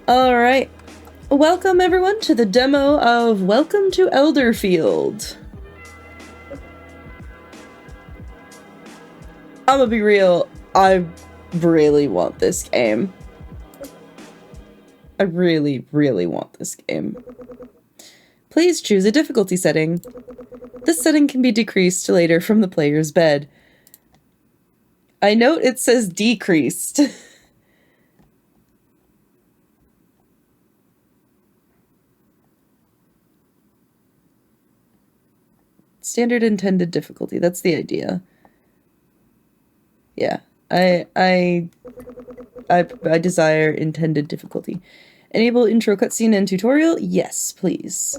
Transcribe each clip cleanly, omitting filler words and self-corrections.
Alright. Welcome everyone to the demo of Welcome to Elderfield. I'm gonna be real, I really want this game. I really, really want this game. Please choose a difficulty setting. This setting can be decreased later from the player's bed. I note it says decreased. Standard intended difficulty, that's the idea. Yeah, I desire intended difficulty. Enable intro cutscene and tutorial? Yes, please.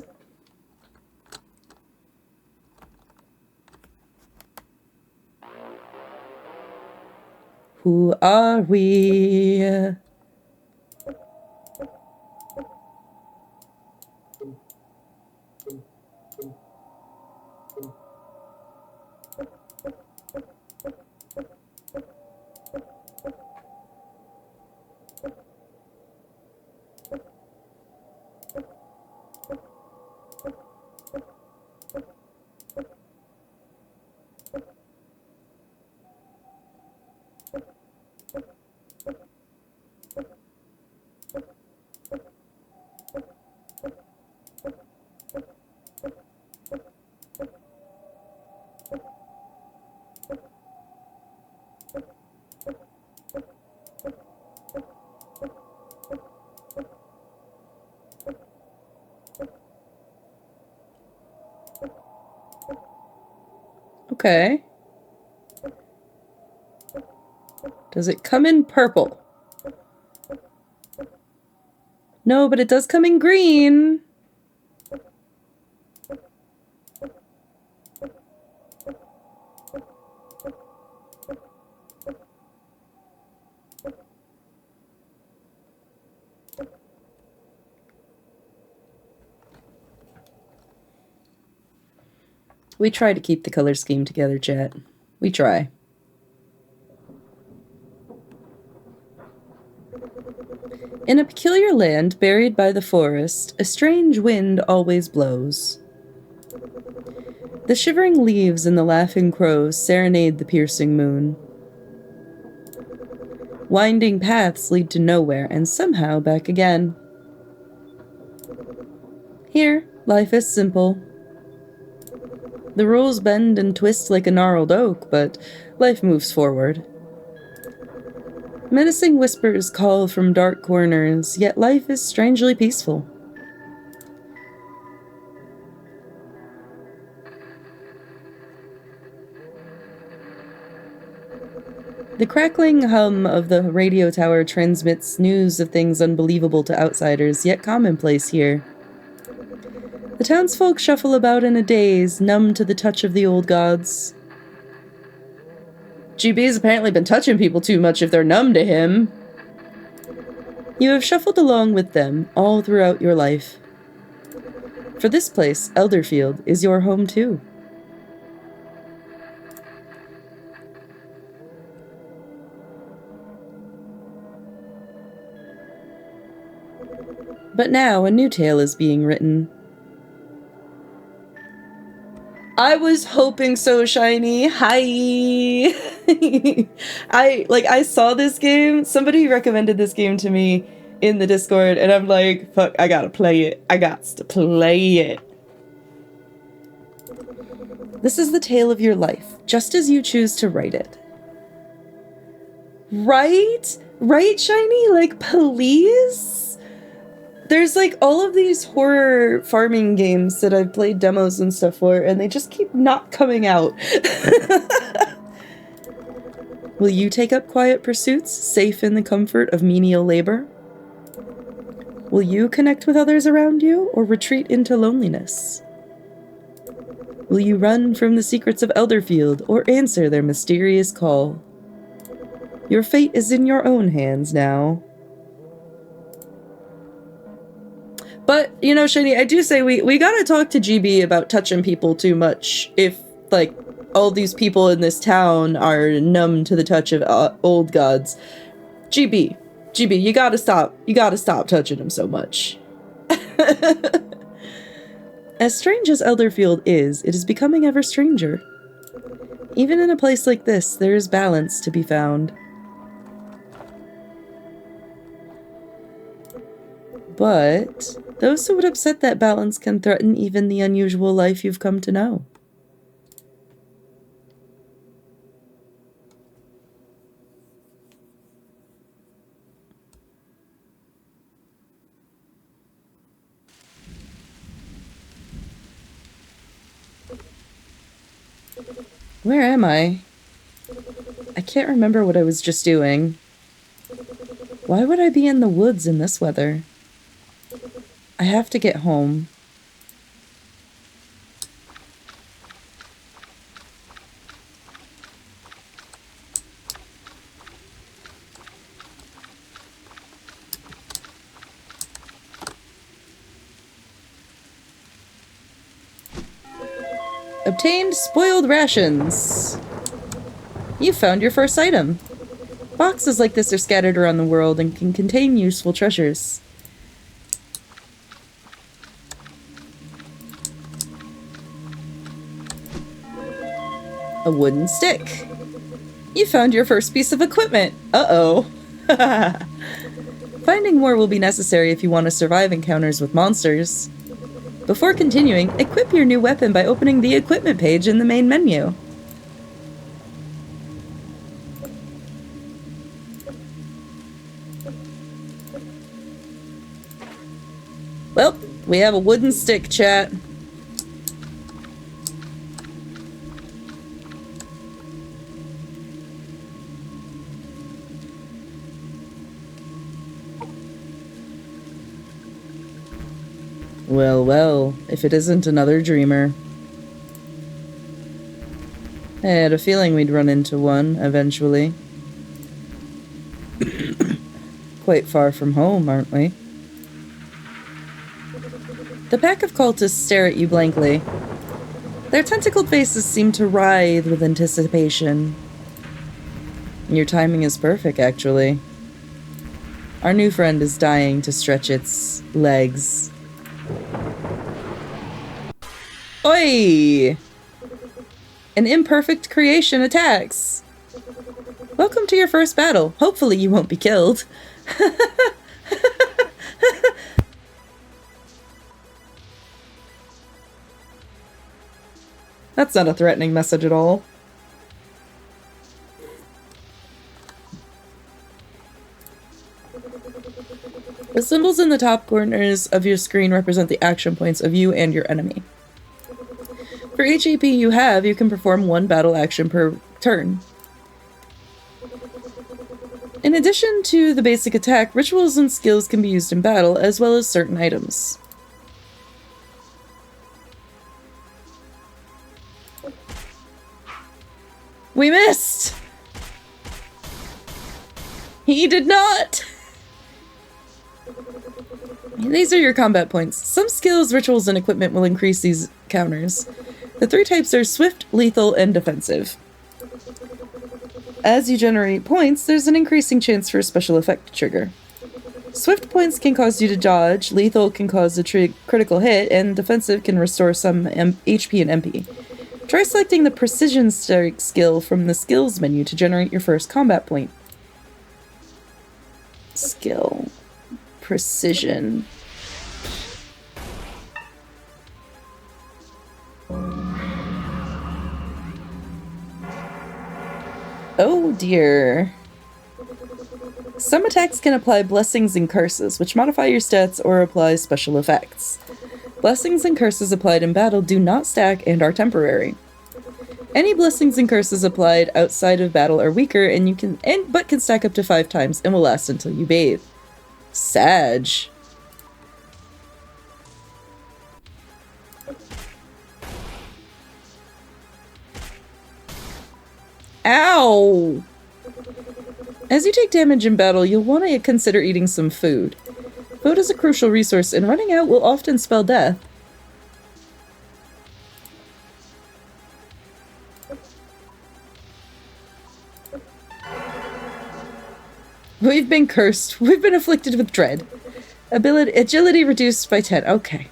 Who are we? Okay. Does it come in purple? No, but it does come in green. We try to keep the color scheme together, chat. We try. In a peculiar land buried by the forest, a strange wind always blows. The shivering leaves and the laughing crows serenade the piercing moon. Winding paths lead to nowhere and somehow back again. Here, life is simple. The rules bend and twist like a gnarled oak, but life moves forward. Menacing whispers call from dark corners, yet life is strangely peaceful. The crackling hum of the radio tower transmits news of things unbelievable to outsiders, yet commonplace here. The townsfolk shuffle about in a daze, numb to the touch of the old gods. GB's apparently been touching people too much if they're numb to him. You have shuffled along with them all throughout your life. For this place, Elderfield, is your home too. But now a new tale is being written. I was hoping so, Shiny. Hi. I saw this game. Somebody recommended this game to me in the Discord, and I'm like, fuck, I gotta play it. I got to play it. This is the tale of your life, just as you choose to write it. Right? Right, Shiny? Like, please? There's like all of these horror farming games that I've played demos and stuff for, and they just keep not coming out. Will you take up quiet pursuits, safe in the comfort of menial labor? Will you connect with others around you, or retreat into loneliness? Will you run from the secrets of Elderfield, or answer their mysterious call? Your fate is in your own hands now. But, you know, Shiny, I do say we gotta talk to GB about touching people too much if, like, all these people in this town are numb to the touch of old gods. GB, GB, you gotta stop. You gotta stop touching him so much. As strange as Elderfield is, it is becoming ever stranger. Even in a place like this, there is balance to be found. But those who would upset that balance can threaten even the unusual life you've come to know. Where am I? I can't remember what I was just doing. Why would I be in the woods in this weather? I have to get home. Obtained spoiled rations. You found your first item. Boxes like this are scattered around the world and can contain useful treasures. A wooden stick. You found your first piece of equipment. Uh-oh. Finding more will be necessary if you want to survive encounters with monsters. Before continuing, equip your new weapon by opening the equipment page in the main menu. Well, we have a wooden stick, chat. Well, well, if it isn't another dreamer. I had a feeling we'd run into one, eventually. Quite far from home, aren't we? The pack of cultists stare at you blankly. Their tentacled faces seem to writhe with anticipation. Your timing is perfect, actually. Our new friend is dying to stretch its legs. Oi! An imperfect creation attacks. Welcome to your first battle. Hopefully you won't be killed. That's not a threatening message at all. The symbols in the top corners of your screen represent the action points of you and your enemy. For each AP you have, you can perform one battle action per turn. In addition to the basic attack, rituals and skills can be used in battle, as well as certain items. We missed! He did not! These are your combat points. Some skills, rituals, and equipment will increase these counters. The three types are swift, lethal, and defensive. As you generate points, there's an increasing chance for a special effect to trigger. Swift points can cause you to dodge, lethal can cause a critical hit, and defensive can restore some HP and MP. Try selecting the Precision Strike skill from the skills menu to generate your first combat point. Skill. Precision. Oh dear. Some attacks can apply blessings and curses, which modify your stats or apply special effects. Blessings and curses applied in battle do not stack and are temporary. Any blessings and curses applied outside of battle are weaker but can stack up to 5 times and will last until you bathe. Sag. Ow! As you take damage in battle, you'll want to consider eating some food. Food is a crucial resource, and running out will often spell death. We've been cursed. We've been afflicted with dread. Agility reduced by 10. Okay.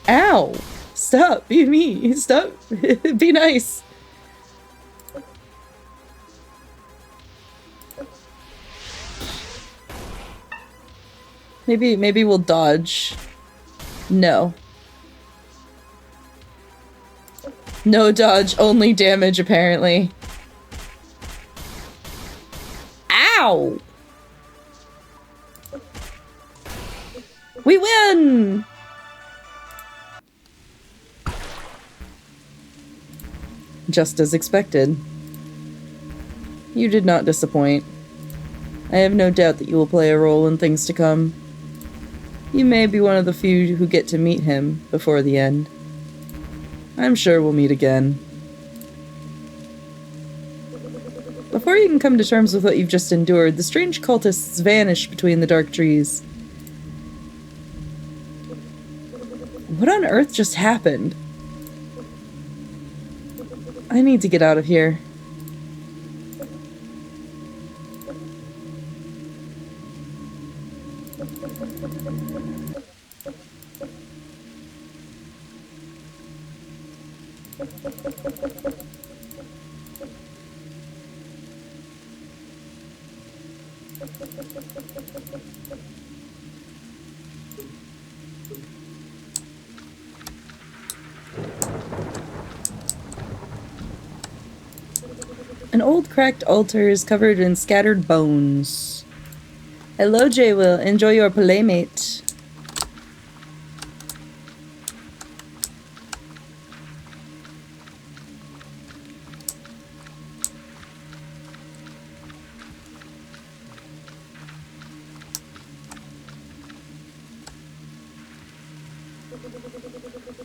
Ow! Stop, be me. Stop. Be nice. Maybe we'll dodge. No. No dodge, only damage, apparently. Ow! We win! Just as expected. You did not disappoint. I have no doubt that you will play a role in things to come. You may be one of the few who get to meet him before the end. I'm sure we'll meet again. Before you can come to terms with what you've just endured, the strange cultists vanish between the dark trees. What on earth just happened? I need to get out of here. An old cracked altar is covered in scattered bones. Hello, J-Will. Enjoy your playmate.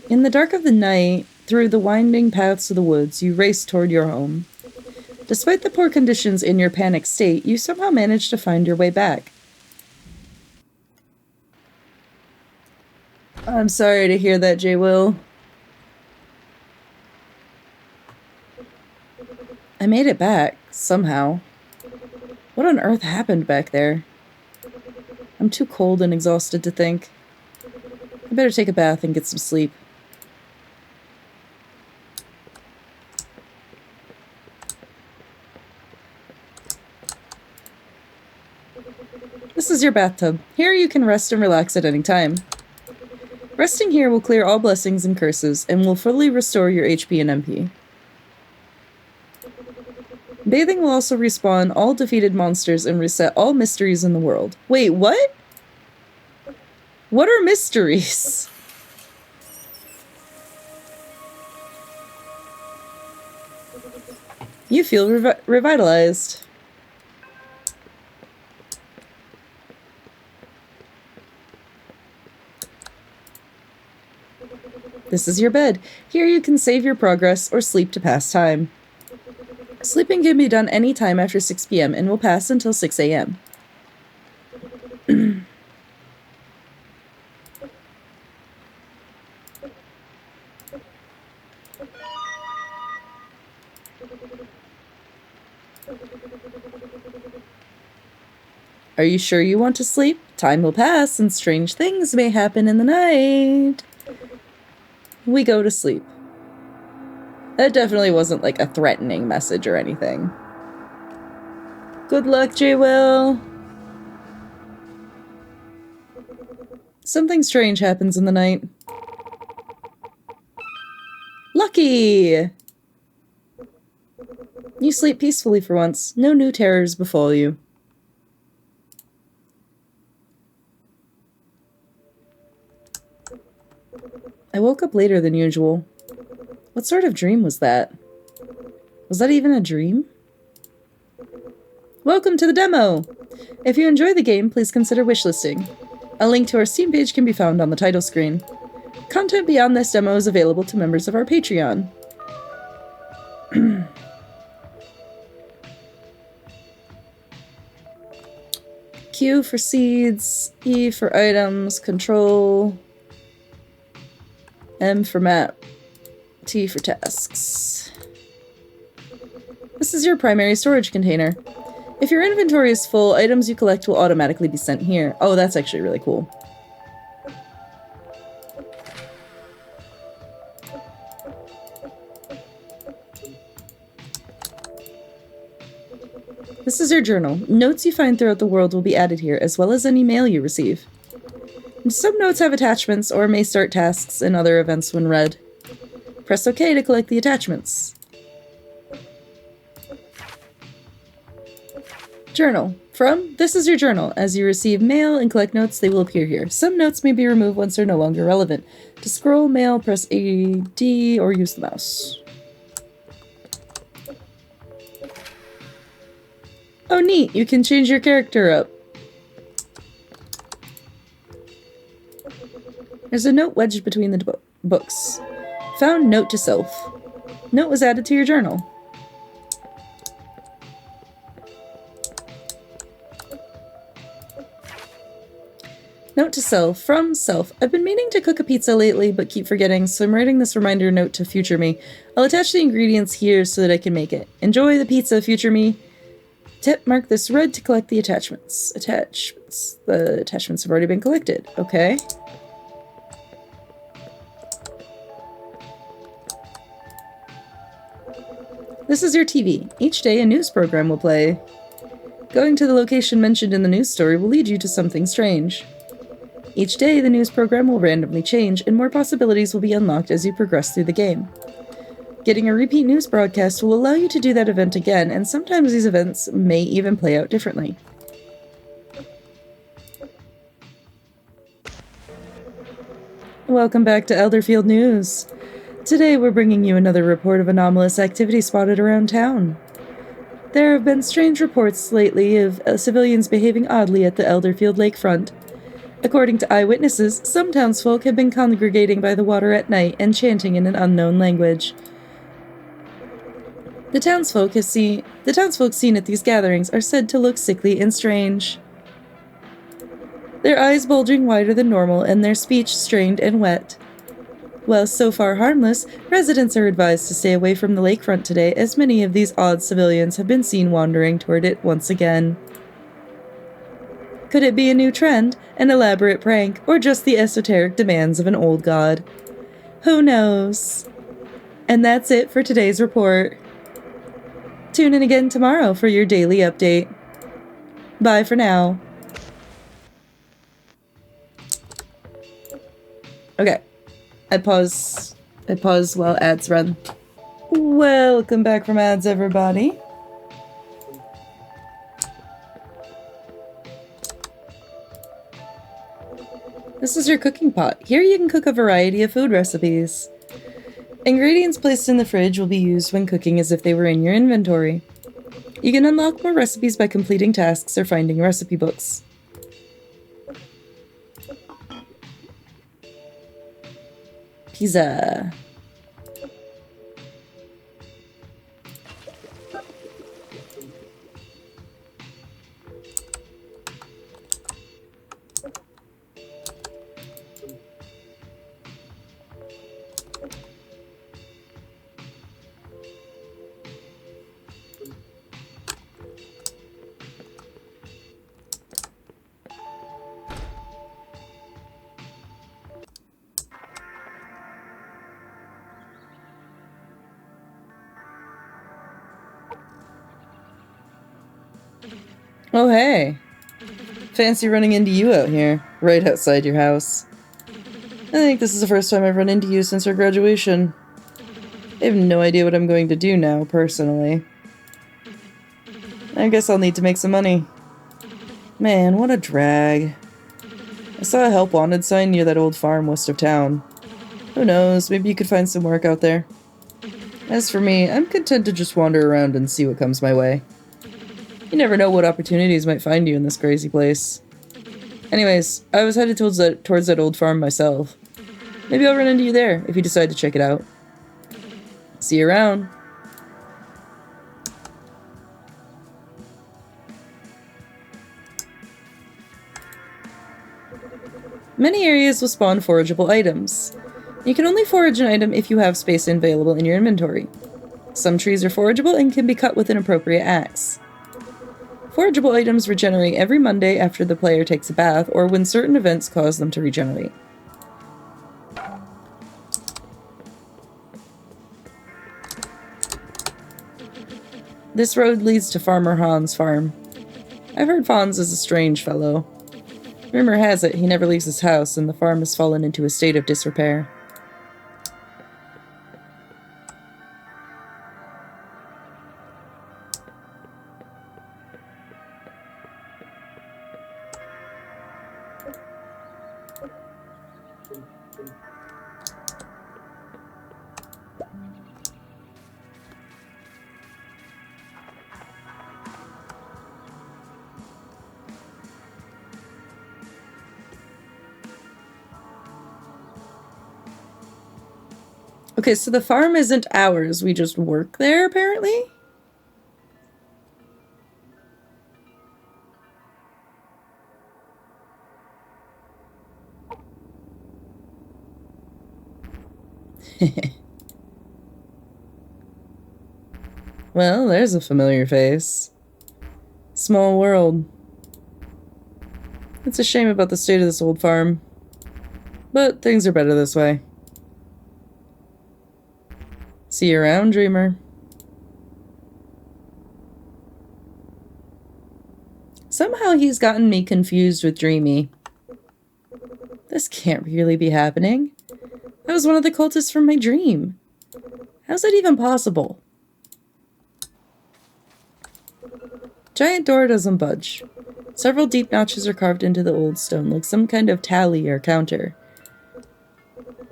In the dark of the night, through the winding paths of the woods, you race toward your home. Despite the poor conditions in your panicked state, you somehow manage to find your way back. I'm sorry to hear that, J-Will. I made it back, somehow. What on earth happened back there? I'm too cold and exhausted to think. I better take a bath and get some sleep. This is your bathtub. Here you can rest and relax at any time. Resting here will clear all blessings and curses, and will fully restore your HP and MP. Bathing will also respawn all defeated monsters and reset all mysteries in the world. Wait, what? What are mysteries? You feel revitalized. This is your bed. Here you can save your progress or sleep to pass time. Sleeping can be done any time after 6 p.m. and will pass until 6 a.m. Are you sure you want to sleep? Time will pass and strange things may happen in the night. We go to sleep. That definitely wasn't like a threatening message or anything. Good luck, J-Will. Something strange happens in the night. Lucky! You sleep peacefully for once. No new terrors befall you. I woke up later than usual. What sort of dream was that? Was that even a dream? Welcome to the demo! If you enjoy the game, please consider wishlisting. A link to our Steam page can be found on the title screen. Content beyond this demo is available to members of our Patreon. Q for seeds, E for items, control, M for map, T for tasks. This is your primary storage container. If your inventory is full, items you collect will automatically be sent here. Oh, that's actually really cool. This is your journal. Notes you find throughout the world will be added here, as well as any mail you receive. Some notes have attachments, or may start tasks and other events when read. Press OK to collect the attachments. Journal. From, this is your journal. As you receive mail and collect notes, they will appear here. Some notes may be removed once they're no longer relevant. To scroll mail, press AD or use the mouse. Oh, neat! You can change your character up. There's a note wedged between the books. Found note to self. Note was added to your journal. Note to self. From self. I've been meaning to cook a pizza lately, but keep forgetting, so I'm writing this reminder note to future me. I'll attach the ingredients here so that I can make it. Enjoy the pizza, future me. Tip, mark this red to collect the attachments. Attachments. The attachments have already been collected. Okay. This is your TV. Each day a news program will play. Going to the location mentioned in the news story will lead you to something strange. Each day the news program will randomly change, and more possibilities will be unlocked as you progress through the game. Getting a repeat news broadcast will allow you to do that event again, and sometimes these events may even play out differently. Welcome back to Elderfield News. Today we're bringing you another report of anomalous activity spotted around town. There have been strange reports lately of civilians behaving oddly at the Elderfield lakefront. According to eyewitnesses, some townsfolk have been congregating by the water at night and chanting in an unknown language. The townsfolk seen at these gatherings are said to look sickly and strange. Their eyes bulging wider than normal and their speech strained and wet. While so far harmless, residents are advised to stay away from the lakefront today, as many of these odd civilians have been seen wandering toward it once again. Could it be a new trend, an elaborate prank, or just the esoteric demands of an old god? Who knows? And that's it for today's report. Tune in again tomorrow for your daily update. Bye for now. Okay. I pause while ads run. Welcome back from ads, everybody. This is your cooking pot. Here you can cook a variety of food recipes. Ingredients placed in the fridge will be used when cooking as if they were in your inventory. You can unlock more recipes by completing tasks or finding recipe books. Pizza. Oh, hey. Fancy running into you out here, right outside your house. I think this is the first time I've run into you since our graduation. I have no idea what I'm going to do now, personally. I guess I'll need to make some money. Man, what a drag. I saw a help wanted sign near that old farm west of town. Who knows, maybe you could find some work out there. As for me, I'm content to just wander around and see what comes my way. You never know what opportunities might find you in this crazy place. Anyways, I was headed towards that old farm myself. Maybe I'll run into you there if you decide to check it out. See you around. Many areas will spawn forageable items. You can only forage an item if you have space available in your inventory. Some trees are forageable and can be cut with an appropriate axe. Forageable items regenerate every Monday after the player takes a bath or when certain events cause them to regenerate. This road leads to Farmer Hans' farm. I've heard Hans is a strange fellow. Rumor has it he never leaves his house and the farm has fallen into a state of disrepair. Okay, so the farm isn't ours. We just work there, apparently? Well, there's a familiar face. Small world. It's a shame about the state of this old farm. But things are better this way. See you around, dreamer. Somehow he's gotten me confused with Dreamy. This can't really be happening. That was one of the cultists from my dream. How's that even possible? Giant door doesn't budge. Several deep notches are carved into the old stone, like some kind of tally or counter.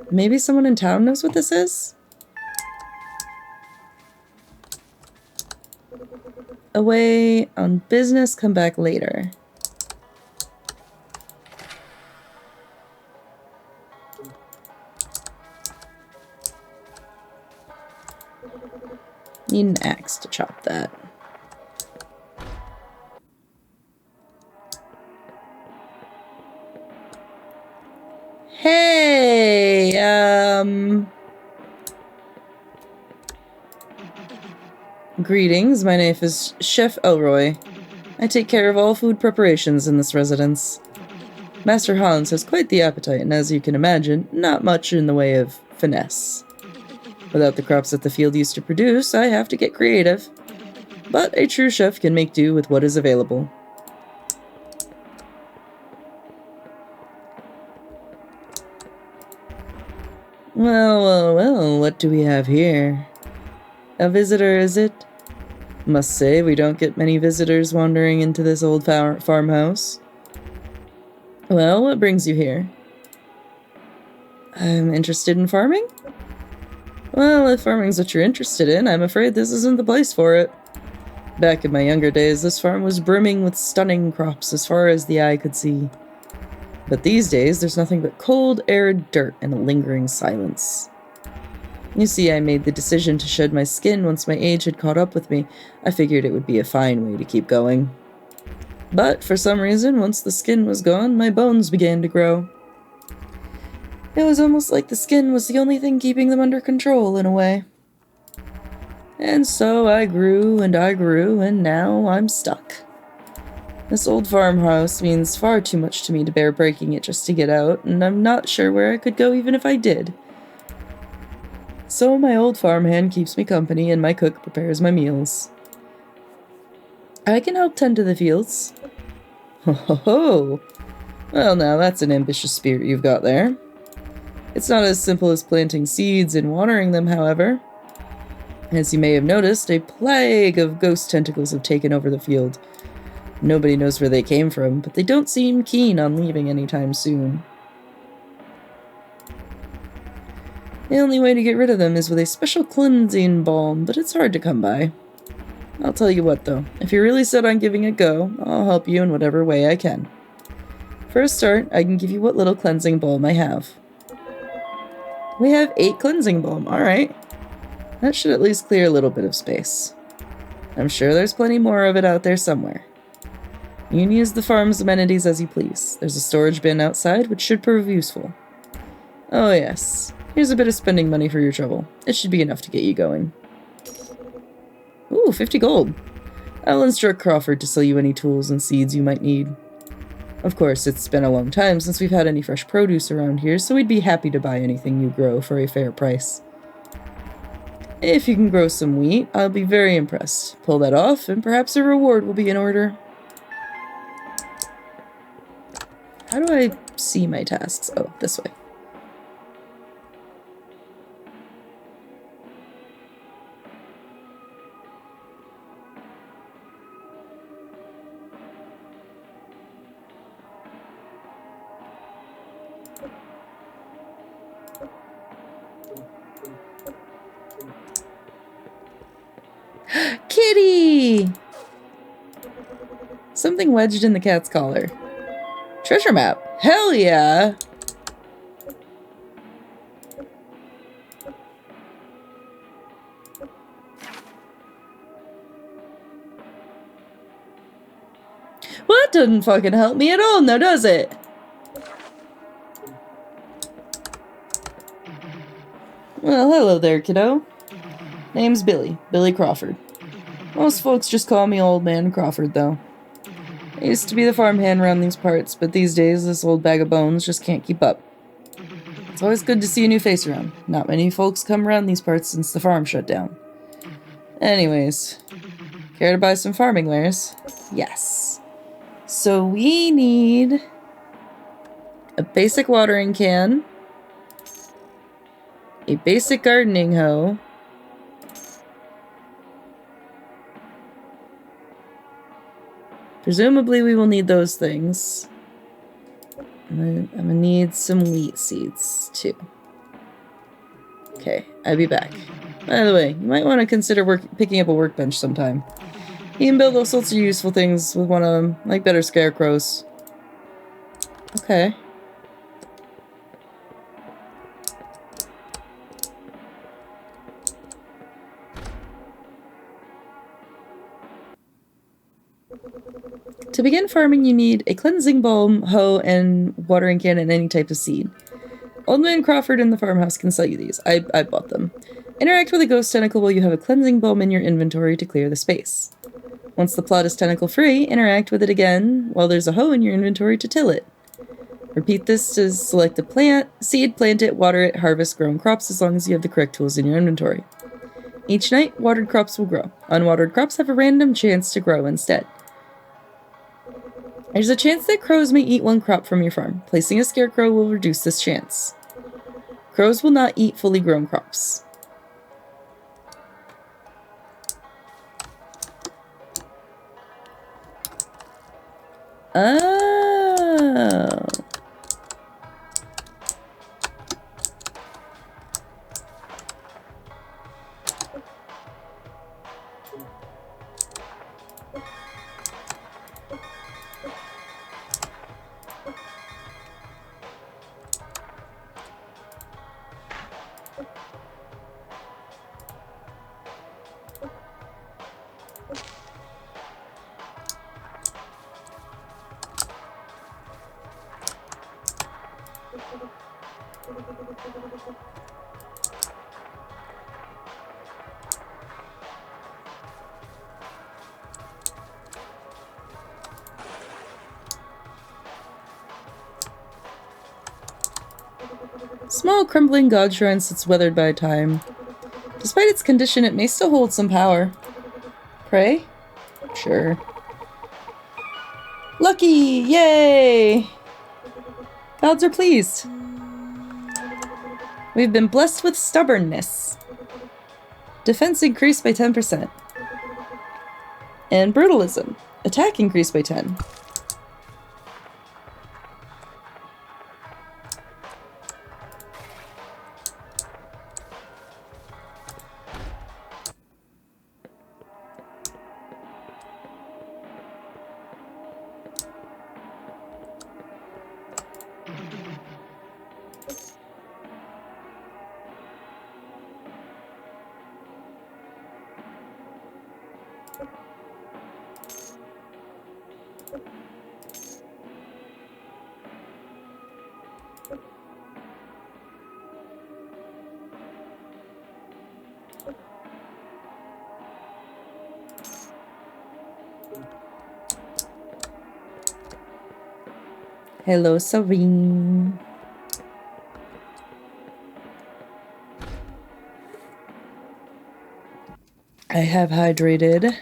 Maybe someone in town knows what this is? Away on business, come back later. Need an axe to chop that. Hey, Greetings, my name is Chef Elroy. I take care of all food preparations in this residence. Master Hans has quite the appetite, and as you can imagine, not much in the way of finesse. Without the crops that the field used to produce, I have to get creative. But a true chef can make do with what is available. Well, what do we have here? A visitor, is it? Must say, we don't get many visitors wandering into this old farmhouse. Well, what brings you here? I'm interested in farming? Well, if farming's what you're interested in, I'm afraid this isn't the place for it. Back in my younger days, this farm was brimming with stunning crops as far as the eye could see. But these days, there's nothing but cold, arid dirt and a lingering silence. You see, I made the decision to shed my skin once my age had caught up with me. I figured it would be a fine way to keep going. But for some reason, once the skin was gone, my bones began to grow. It was almost like the skin was the only thing keeping them under control, in a way. And so I grew, and now I'm stuck. This old farmhouse means far too much to me to bear breaking it just to get out, and I'm not sure where I could go even if I did. So my old farmhand keeps me company, and my cook prepares my meals. I can help tend to the fields. Ho ho ho! Well now, that's an ambitious spirit you've got there. It's not as simple as planting seeds and watering them, however. As you may have noticed, a plague of ghost tentacles have taken over the field. Nobody knows where they came from, but they don't seem keen on leaving anytime soon. The only way to get rid of them is with a special cleansing balm, but it's hard to come by. I'll tell you what though, if you're really set on giving it a go, I'll help you in whatever way I can. For a start, I can give you what little cleansing balm I have. We have 8 cleansing balm, alright. That should at least clear a little bit of space. I'm sure there's plenty more of it out there somewhere. You can use the farm's amenities as you please. There's a storage bin outside, which should prove useful. Oh yes, here's a bit of spending money for your trouble. It should be enough to get you going. Ooh, 50 gold. I'll instruct Crawford to sell you any tools and seeds you might need. Of course, it's been a long time since we've had any fresh produce around here, so we'd be happy to buy anything you grow for a fair price. If you can grow some wheat, I'll be very impressed. Pull that off, and perhaps a reward will be in order. How do I see my tasks? Oh, this way. Kitty! Something wedged in the cat's collar. Treasure map. Hell yeah! Well, that doesn't fucking help me at all, now does it? Well, hello there, kiddo. Name's Billy. Billy Crawford. Most folks just call me Old Man Crawford, though. I used to be the farmhand around these parts, but these days this old bag of bones just can't keep up. It's always good to see a new face around. Not many folks come around these parts since the farm shut down. Anyways, care to buy some farming wares? Yes. So we need a basic watering can, a basic gardening hoe, presumably we will need those things. I'm gonna need some wheat seeds too. Okay, I'll be back. By the way, you might want to consider picking up a workbench sometime. You can build all sorts of useful things with one of them, like better scarecrows. Okay. To begin farming, you need a cleansing balm, hoe, and watering can, and any type of seed. Old Man Crawford in the farmhouse can sell you these. I bought them. Interact with a ghost tentacle while you have a cleansing balm in your inventory to clear the space. Once the plot is tentacle-free, interact with it again while there's a hoe in your inventory to till it. Repeat this to select a seed, plant it, water it, harvest grown crops as long as you have the correct tools in your inventory. Each night, watered crops will grow. Unwatered crops have a random chance to grow instead. There's a chance that crows may eat one crop from your farm. Placing a scarecrow will reduce this chance. Crows will not eat fully grown crops. Oh. Small crumbling god shrine sits weathered by time. Despite its condition, it may still hold some power. Pray? Sure. Lucky! Yay! Gods are pleased. We've been blessed with stubbornness. Defense increased by 10%. And brutalism. Attack increased by 10. Hello, Serene. I have hydrated.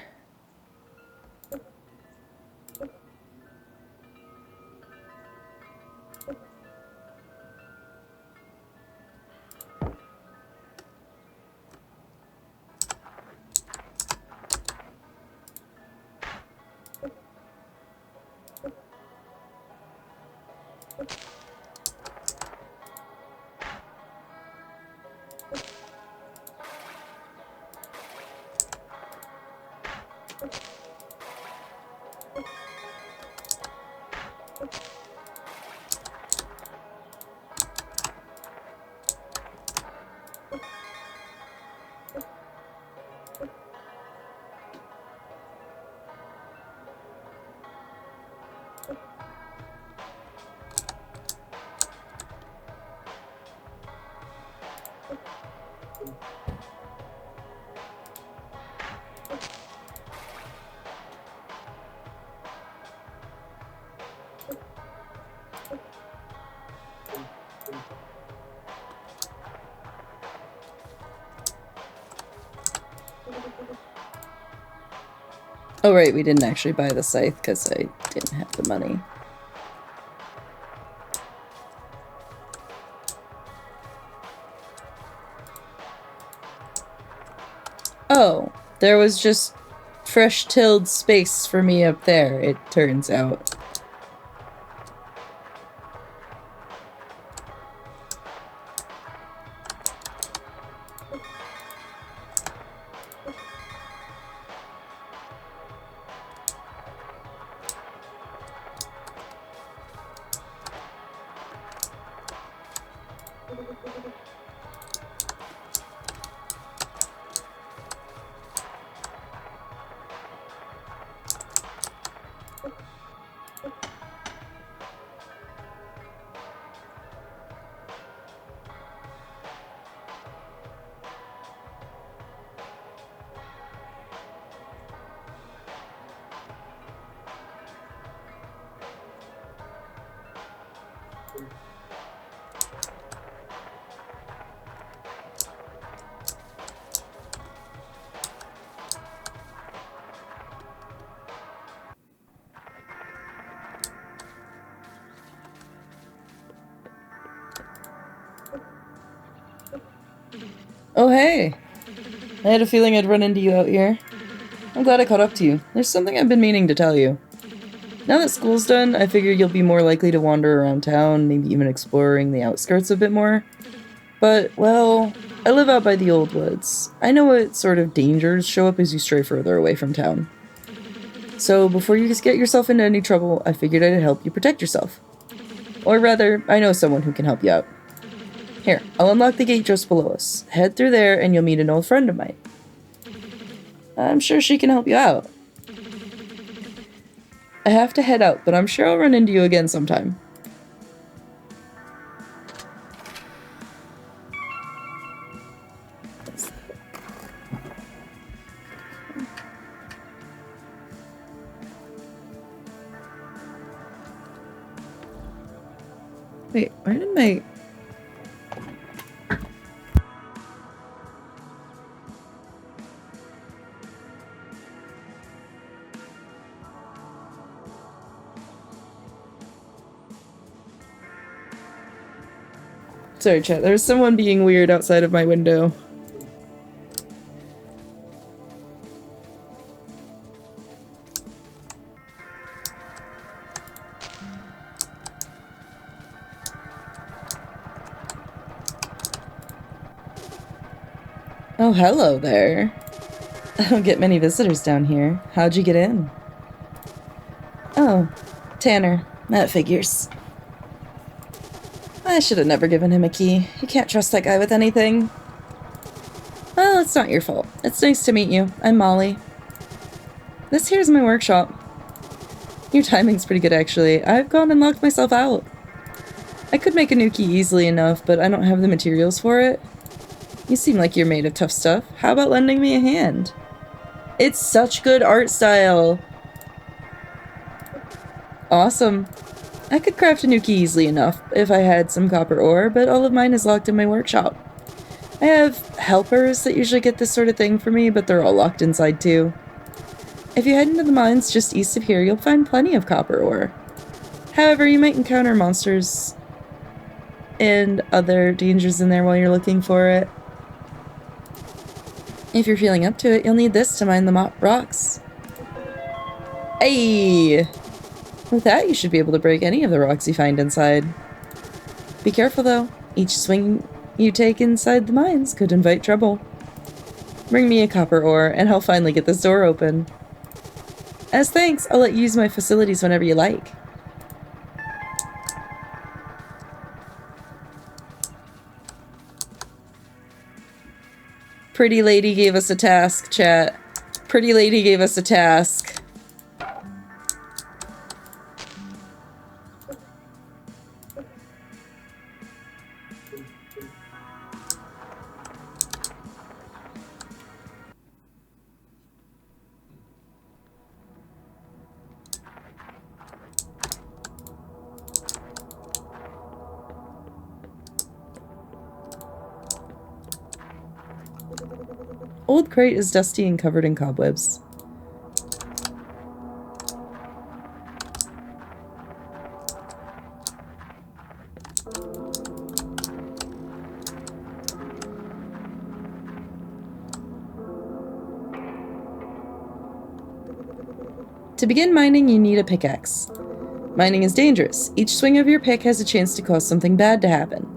Oh right, we didn't actually buy the scythe because I didn't have the money. Oh, there was just fresh tilled space for me up there, it turns out. Oh hey! I had a feeling I'd run into you out here. I'm glad I caught up to you. There's something I've been meaning to tell you. Now that school's done, I figure you'll be more likely to wander around town, maybe even exploring the outskirts a bit more. But, well, I live out by the old woods. I know what sort of dangers show up as you stray further away from town. So before you just get yourself into any trouble, I figured I'd help you protect yourself. Or rather, I know someone who can help you out. Here, I'll unlock the gate just below us. Head through there and you'll meet an old friend of mine. I'm sure she can help you out. I have to head out, but I'm sure I'll run into you again sometime. Wait, where did my... Sorry, chat. There's someone being weird outside of my window. Oh, hello there. I don't get many visitors down here. How'd you get in? Oh, Tanner. That figures. I should have never given him a key. You can't trust that guy with anything. Well, it's not your fault. It's nice to meet you. I'm Molly. This here's my workshop. Your timing's pretty good, actually. I've gone and locked myself out. I could make a new key easily enough, but I don't have the materials for it. You seem like you're made of tough stuff. How about lending me a hand? It's such good art style. Awesome. I could craft a new key easily enough if I had some copper ore, but all of mine is locked in my workshop. I have helpers that usually get this sort of thing for me, but they're all locked inside too. If you head into the mines just east of here, you'll find plenty of copper ore. However, you might encounter monsters and other dangers in there while you're looking for it. If you're feeling up to it, you'll need this to mine the rocks. Hey! With that, you should be able to break any of the rocks you find inside. Be careful though. Each swing you take inside the mines could invite trouble. Bring me a copper ore, and I'll finally get this door open. As thanks, I'll let you use my facilities whenever you like. Pretty lady gave us a task, chat. Pretty lady gave us a task. Old crate is dusty and covered in cobwebs. To begin mining, you need a pickaxe. Mining is dangerous. Each swing of your pick has a chance to cause something bad to happen.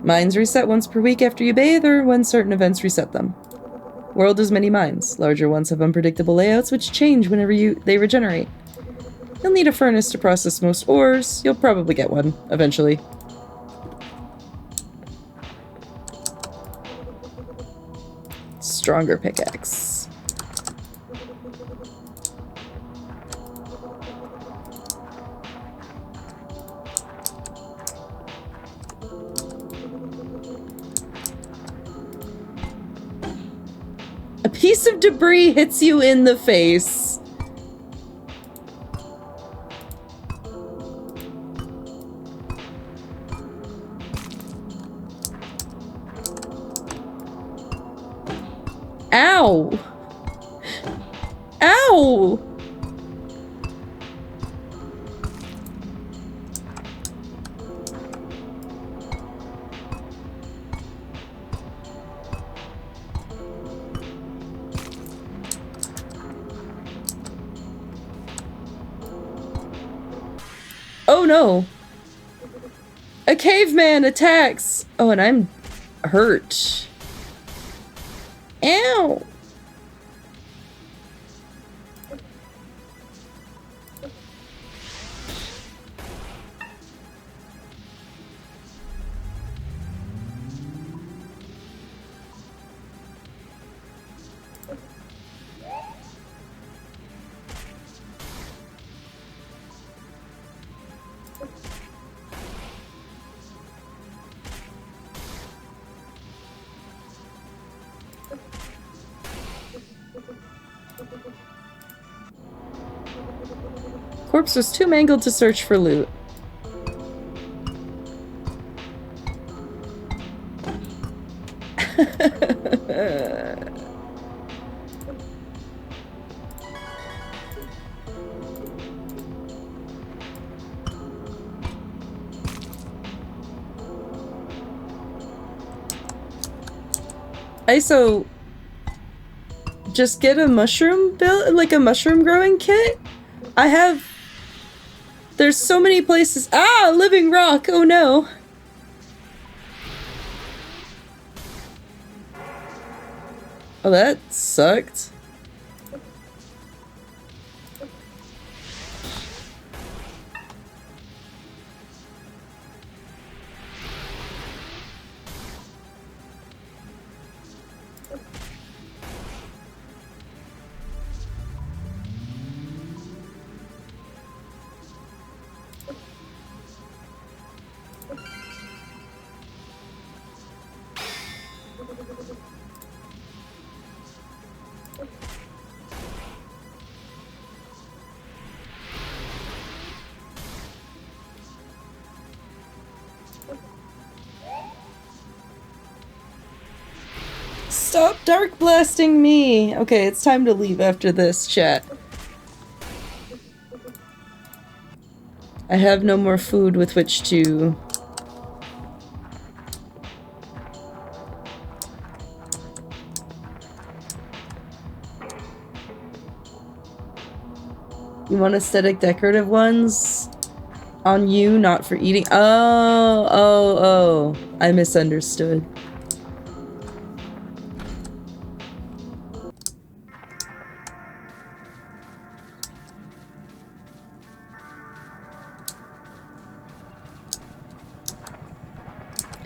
Mines reset once per week after you bathe or when certain events reset them. World has many mines. Larger ones have unpredictable layouts which change whenever they regenerate. You'll need a furnace to process most ores. You'll probably get one, eventually. Stronger pickaxe. A piece of debris hits you in the face. Ow! Ow! Oh no! A caveman attacks! Oh, and I'm hurt. Ow! Corpse was too mangled to search for loot. ISO, just get a mushroom build, like a mushroom growing kit. There's so many places. Ah, living rock. Oh no. Oh, that sucked. Stop dark blasting me! Okay, it's time to leave after this, chat. I have no more food with which to... You want aesthetic decorative ones? On you, not for eating. Oh. I misunderstood.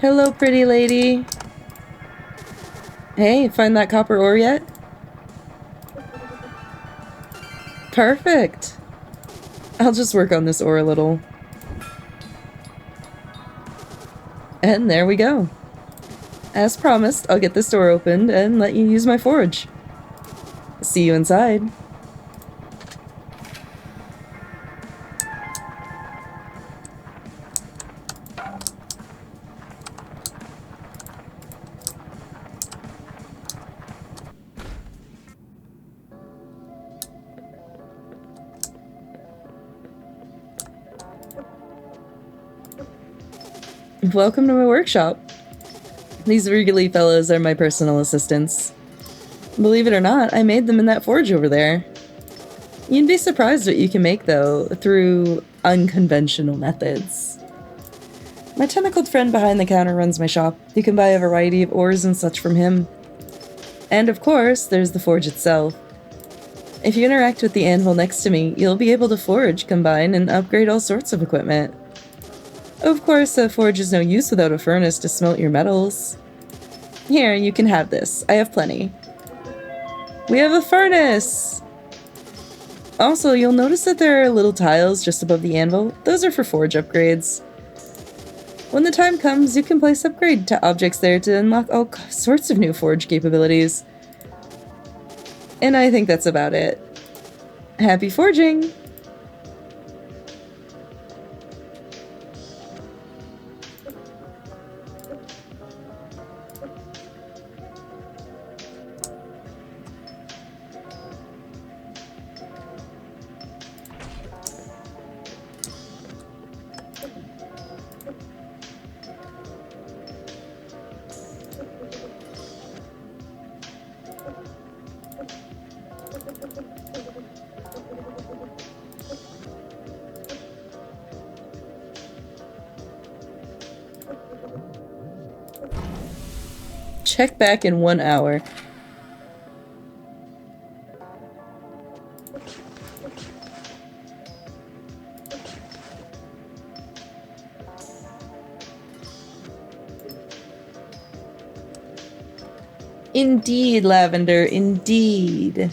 Hello, pretty lady. Hey, find that copper ore yet? Perfect. I'll just work on this ore a little. And there we go. As promised, I'll get this door opened and let you use my forge. See you inside. Welcome to my workshop. These wriggly fellows are my personal assistants. Believe it or not, I made them in that forge over there. You'd be surprised what you can make, though, through unconventional methods. My tentacled friend behind the counter runs my shop. You can buy a variety of ores and such from him. And of course, there's the forge itself. If you interact with the anvil next to me, you'll be able to forge, combine, and upgrade all sorts of equipment. Of course, a forge is no use without a furnace to smelt your metals. Here, you can have this. I have plenty. We have a furnace! Also, you'll notice that there are little tiles just above the anvil. Those are for forge upgrades. When the time comes, you can place upgrade to objects there to unlock all sorts of new forge capabilities. And I think that's about it. Happy forging! Check back in 1 hour. Indeed, Lavender, indeed.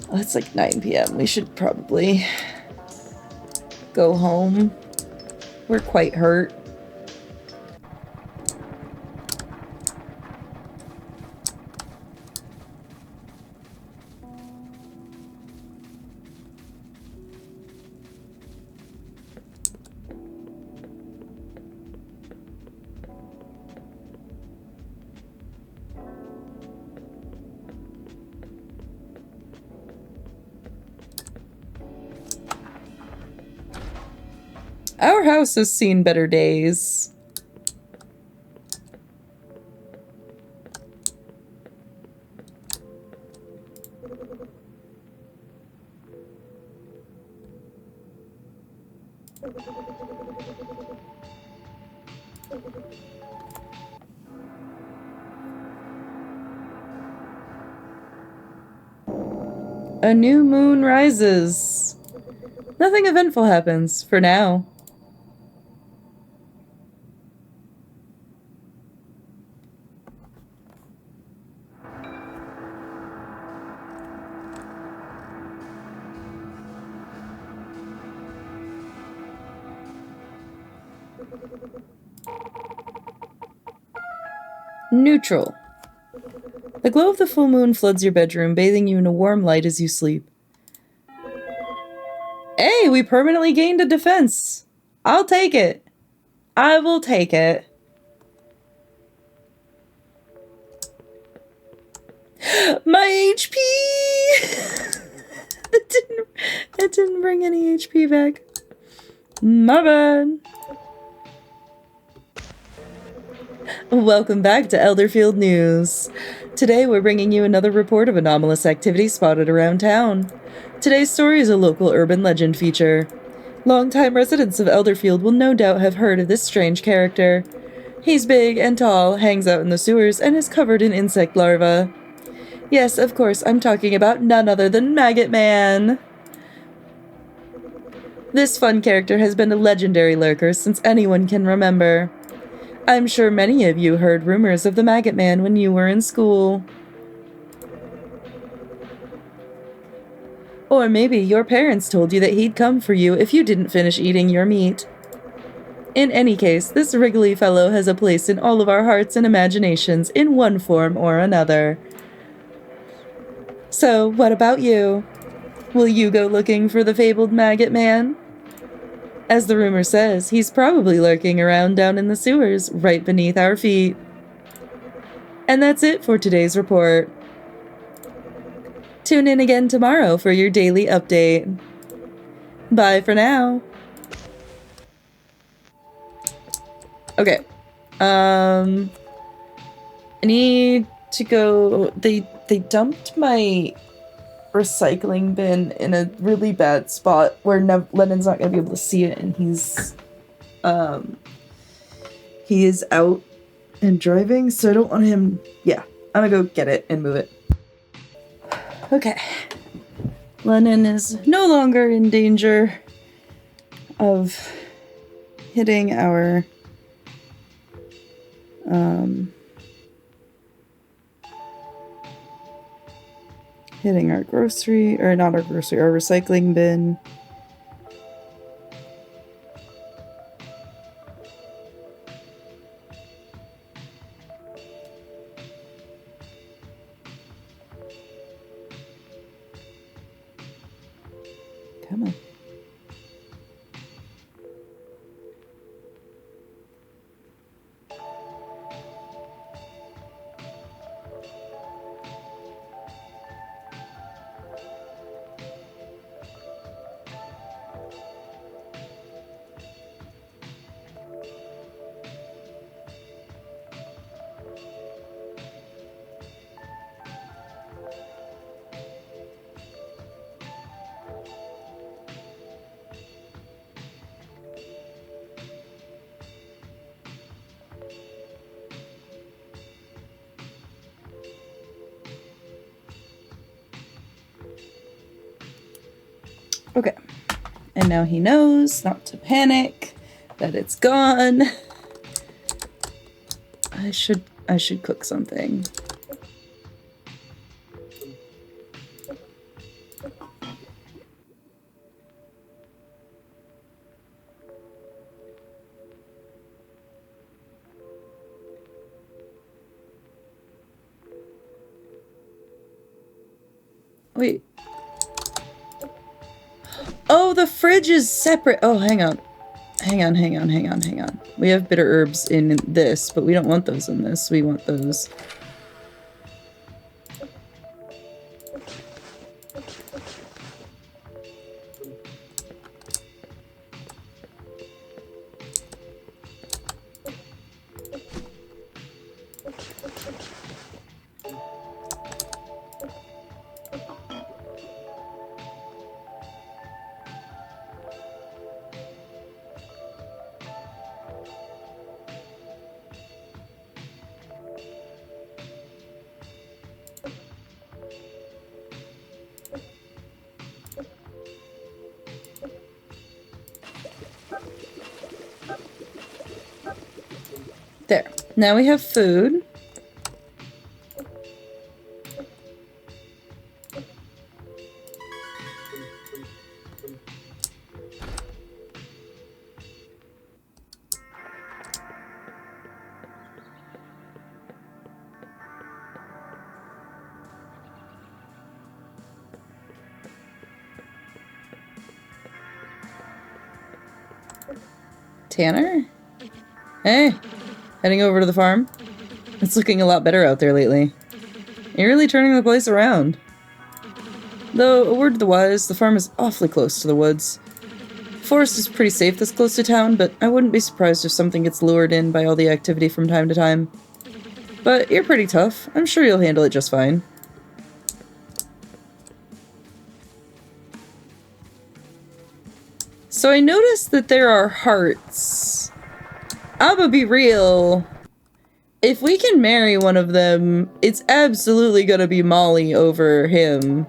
Oh, it's like 9 p.m. We should probably go home. We're quite hurt. Our house has seen better days. A new moon rises. Nothing eventful happens, for now. Neutral. The glow of the full moon floods your bedroom, bathing you in a warm light as you sleep. Hey, we permanently gained a defense. I'll take it. I will take it. My HP! It didn't bring any HP back. My bad. Welcome back to Elderfield News. Today we're bringing you another report of anomalous activity spotted around town. Today's story is a local urban legend feature. Longtime residents of Elderfield will no doubt have heard of this strange character. He's big and tall, hangs out in the sewers, and is covered in insect larvae. Yes, of course, I'm talking about none other than Maggot Man. This fun character has been a legendary lurker since anyone can remember. I'm sure many of you heard rumors of the Maggot Man when you were in school. Or maybe your parents told you that he'd come for you if you didn't finish eating your meat. In any case, this wriggly fellow has a place in all of our hearts and imaginations in one form or another. So, what about you? Will you go looking for the fabled Maggot Man? As the rumor says, he's probably lurking around down in the sewers, right beneath our feet. And that's it for today's report. Tune in again tomorrow for your daily update. Bye for now. Okay. I need to go... They dumped my recycling bin in a really bad spot where Lennon's not gonna be able to see it, and he is out and driving, so I don't want him... Yeah, I'm gonna go get it and move it. Okay. Lennon is no longer in danger of hitting our hitting our grocery, or not our grocery, our recycling bin. Come on. Okay, and now he knows not to panic, that it's gone. I should cook something. Wait. Oh, the fridge is separate. Oh, hang on. Hang on. We have bitter herbs in this, but we don't want those in this. We want those. There. Now we have food. Tanner? Hey. Heading over to the farm. It's looking a lot better out there lately. You're really turning the place around. Though, a word to the wise, the farm is awfully close to the woods. The forest is pretty safe this close to town, but I wouldn't be surprised if something gets lured in by all the activity from time to time. But you're pretty tough. I'm sure you'll handle it just fine. So I noticed that there are hearts. I'ma be real. If we can marry one of them, it's absolutely gonna be Molly over him.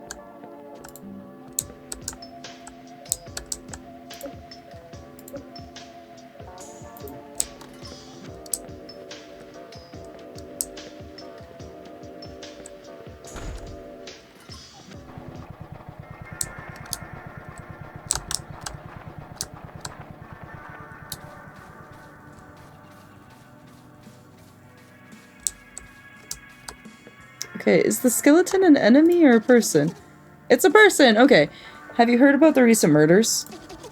Okay, is the skeleton an enemy or a person? It's a person! Okay. Have you heard about the recent murders?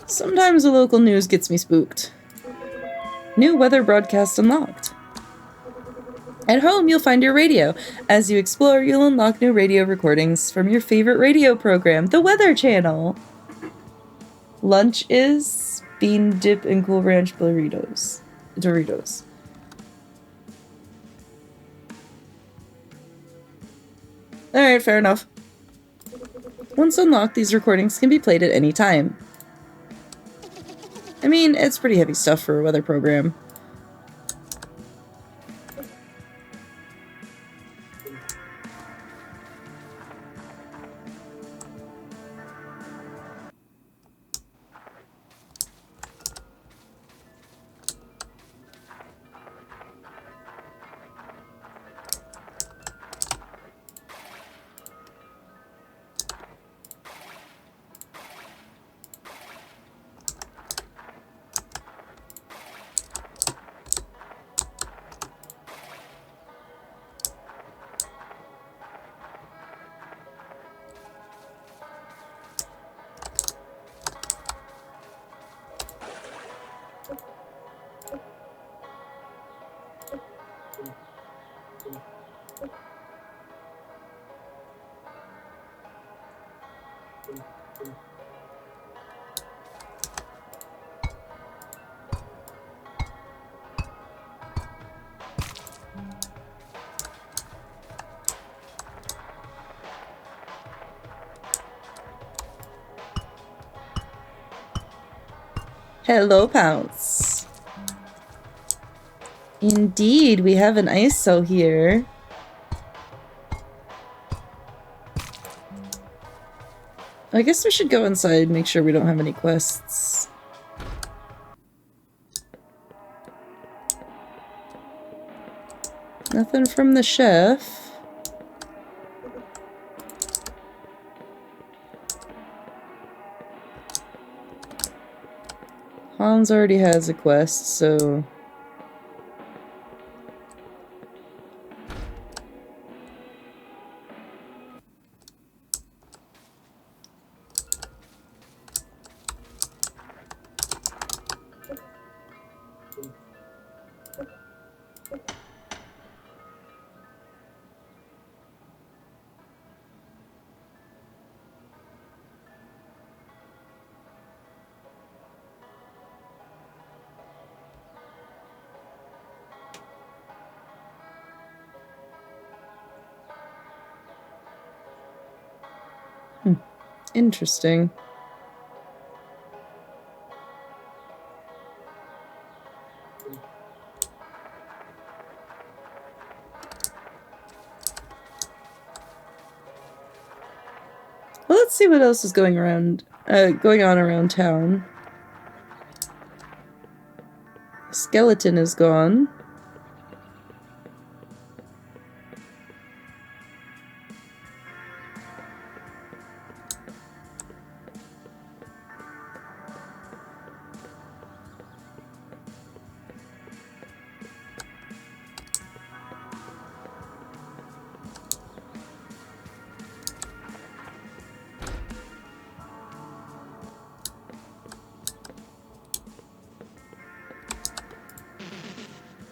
Sometimes the local news gets me spooked. New weather broadcast unlocked. At home, you'll find your radio. As you explore, you'll unlock new radio recordings from your favorite radio program, the Weather Channel. Lunch is bean dip and Cool Ranch Doritos. Alright, fair enough. Once unlocked, these recordings can be played at any time. I mean, it's pretty heavy stuff for a weather program. Hello, Pounce. Indeed, we have an ISO here. I guess we should go inside and make sure we don't have any quests. Nothing from the chef. Hans already has a quest, so... Interesting. Well, let's see what else is going on around town. Skeleton is gone.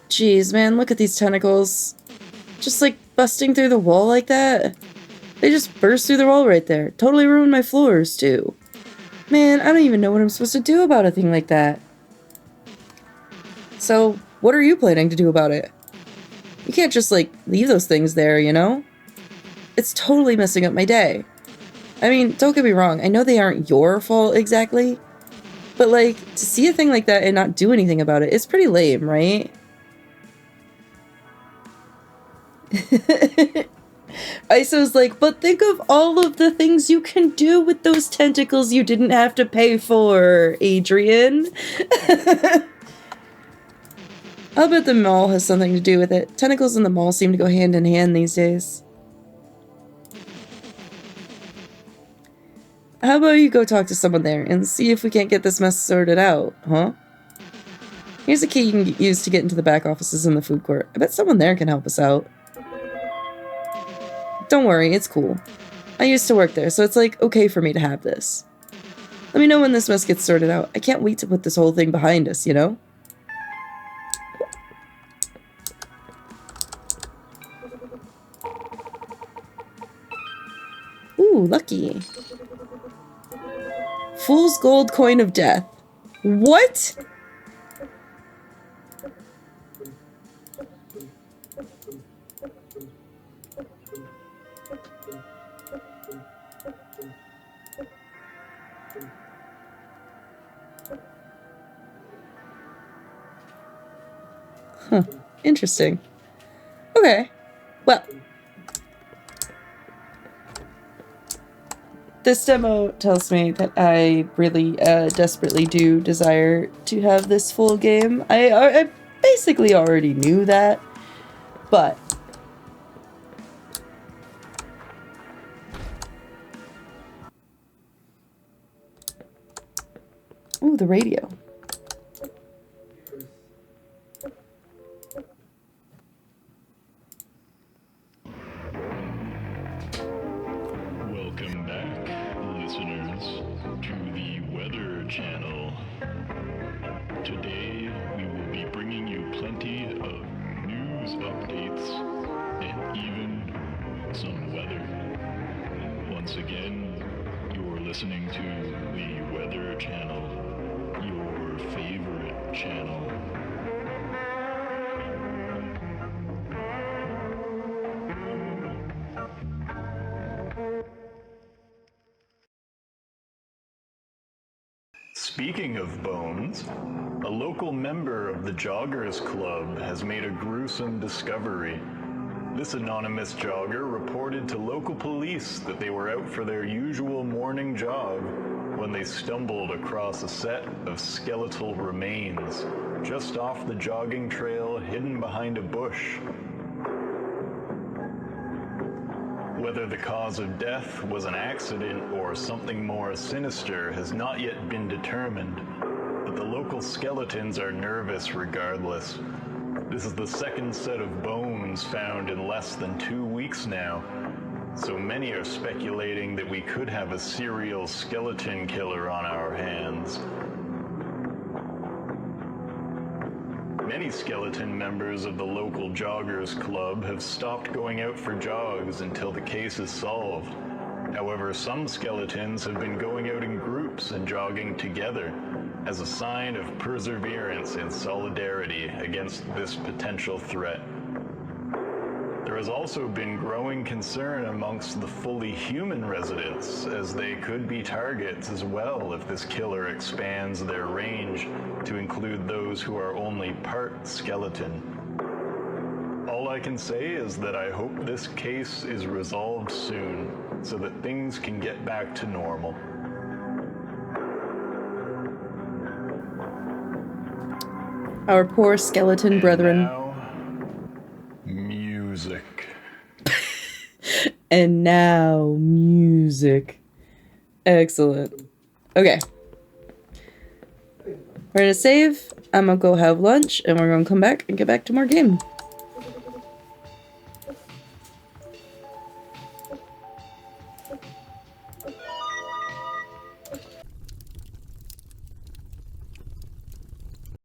Jeez, man, look at these tentacles. Just like busting through the wall like that? They just burst through the wall right there. Totally ruined my floors, too. Man, I don't even know what I'm supposed to do about a thing like that. So, what are you planning to do about it? You can't just, like, leave those things there, you know? It's totally messing up my day. I mean, don't get me wrong, I know they aren't your fault exactly, but, like, to see a thing like that and not do anything about it, it's pretty lame, right? Iso's like, but think of all of the things you can do with those tentacles you didn't have to pay for, Adrian. I'll bet the mall has something to do with it. Tentacles and the mall seem to go hand in hand these days. How about you go talk to someone there and see if we can't get this mess sorted out, huh? Here's a key you can use to get into the back offices in the food court. I bet someone there can help us out. Don't worry, it's cool. I used to work there, so it's like okay for me to have this. Let me know when this mess gets sorted out. I can't wait to put this whole thing behind us, you know? Ooh, lucky. Fool's gold coin of death. What? Huh. Interesting. Okay. Well. This demo tells me that I really desperately do desire to have this full game. I basically already knew that, but ooh, the radio. Welcome back, listeners, to the Weather Channel. Today, we will be bringing you plenty of news updates and even some weather. Once again, you're listening to the Weather Channel, your favorite channel. Speaking of bones, a local member of the Joggers Club has made a gruesome discovery. This anonymous jogger reported to local police that they were out for their usual morning jog when they stumbled across a set of skeletal remains just off the jogging trail hidden behind a bush. Whether the cause of death was an accident or something more sinister has not yet been determined, but the local skeletons are nervous regardless. This is the second set of bones found in less than 2 weeks now, so many are speculating that we could have a serial skeleton killer on our hands. Many skeleton members of the local Joggers Club have stopped going out for jogs until the case is solved. However, some skeletons have been going out in groups and jogging together as a sign of perseverance and solidarity against this potential threat. There has also been growing concern amongst the fully human residents, as they could be targets as well if this killer expands their range to include those who are only part skeleton. All I can say is that I hope this case is resolved soon, so that things can get back to normal. Our poor skeleton brethren. Now, music. And now, music. Excellent. Okay. We're gonna save. I'm gonna go have lunch, and we're gonna come back and get back to more game.